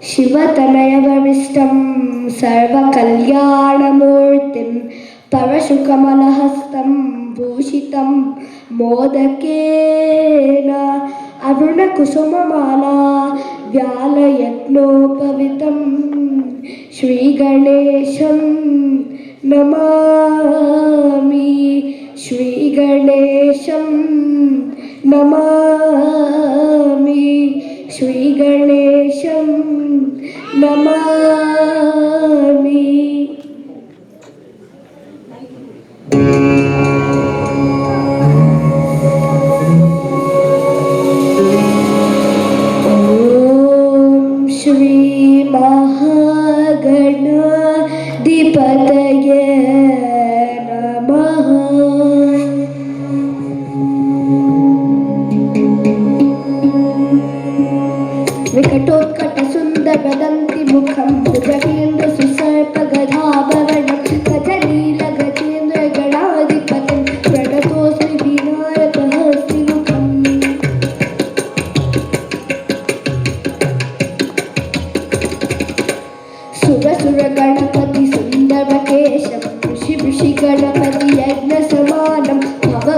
शिवतनयवरिष्ठं सर्वकल्याणमूर्तिं परशुकमलहस्तं भूषितं मोदकेन अरुणकुसुममाला व्यालयत्नोपवितं श्रीगणेशं नमामि श्रीगणेशं नमामि श्रीगणेशं नमामि। ॐ श्री महागणाधिपतये नमः। विकटोत्कटसुन्दरदन्तिमुखं भुजगेन्द्रसुसर्पगदाभरणं गजनीलगजेन्द्रगणाधिपतिं प्रणतोऽस्मि विनायकहस्तिमुखम्। सुरसुरगणपति सुन्दरकेशं ऋषि गणपति यज्ञसमानं भव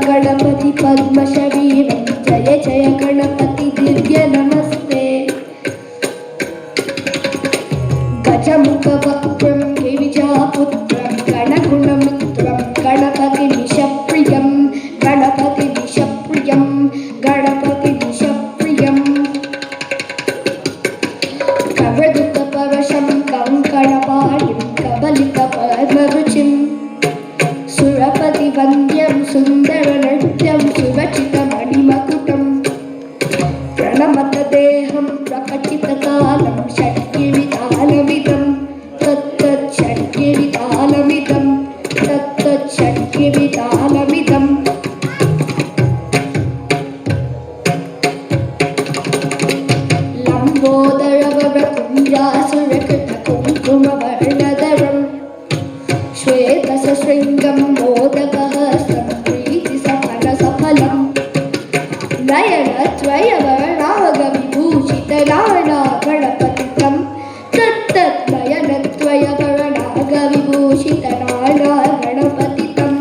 गणपति पद्मशरीरं जय जय गणपति दिव्य नमस्ते। गजमुखवक्त्रं गिरिजापुत्रं गणगुणमित्रं गणपतिनिशप्रियं गणपतिनिशप्रियं गणपतिनिशप्रियं कवदुतपरशं कङ्कणपाणिं कबलितपद्मरुचिं सुरपतिवन्द्यं सुन्दरनृत्यं सुरचितमणिमकुटं प्रणमतदेहं प्रकटितकालं षड्गिरितालमिदं तत्तच्छड्गिरितालमिदं तत्तच्छड्गिरितालमिदं लम्बोदरवरकुञ्जासुरकृतकुङ्कुमवर्णधरं श्वेतसशृङ्गं मोदकहस्तं प्रीतिसफलसफलं नयनत्रयवर्णागविभूषितनाना गणपतितं तत्तद्नयनत्रयवर्णागविभूषितनाना गणपतितं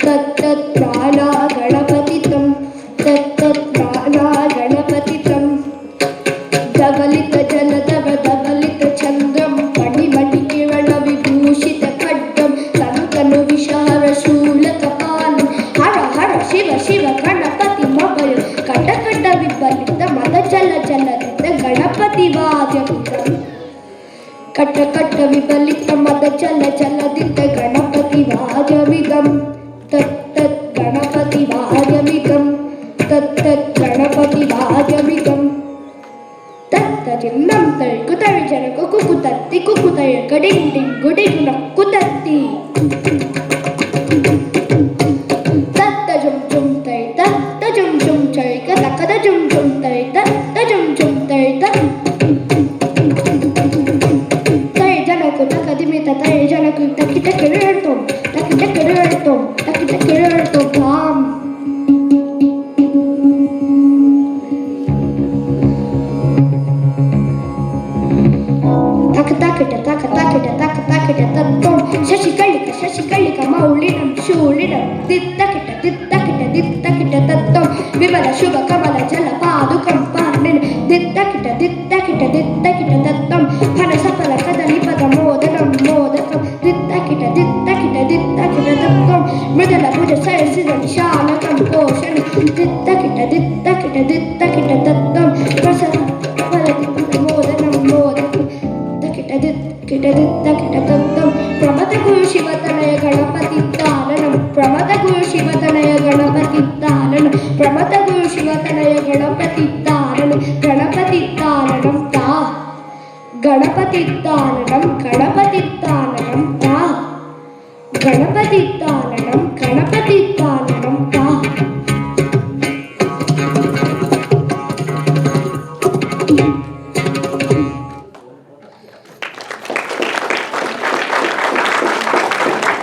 तत्तत्नाना गणपतितं तत्तत्नाना गणपतितं धवलितजलधरधवलितचन्द्रं मणिमणिकिरणविभूषितखड्गं तनुतनुविशारशूलकपालं हर हर शिव शिव गणपतिमभय कटकटविबलितमदचलचलदित गणपतिवाद्यमिदं कटकटविबलितमदचलचलदित गणपतिवाद्यमिदं तत्तद्गणपतिवाद्यमिदं तत्तद्गणपतिवाद्यमिदं तत्तजिन्नं तर्कुतर्जनकुकुतत्ति कुकुतर्कडिङ्डिङ्गुडिङ्नं कुतत्ति तत्तजुं जुं तै तत्तजुं जुं चैकदकदजुं जुं तै तत्तजुं जुं तै तैर्जनकुतकदिमित तैर्जनकुतकिटकिरीर्तुं तकिटकिरीर्तुं तकिटकिरीर्तुं ताम् शशिकलिक मौलिनं शूलिनं दित्तकिट दित्तकिट दित्तकिट तत्तं विमल शुभ कमल जल पादुकं पार्णिन दित्तकिट दित्तकिट दित्तकिट तत्तं फलसफल कदलीपद मोदनं मोदकं दित्तकिट दित्तकिट दित्तकिट तत्तं मृदल भुज सरसिज निशानकं पोषण दित्तकिट दित्तकिट दित्तकिट तत्तं प्रसन्न फलदिपद मोदनं मोदकं दित्तकिट प्रमदगुरु शिवतनय गणपतित्ताननं प्रमदगुरु शिवतनय गणपतित्ताननं प्रमदगुरु शिवतनय गणपतित्ताननं गणपतित्ताननं ता गणपतित्ताननं गणपतित्ताननं ता गणपतित्ताननं गणपतित्ताननं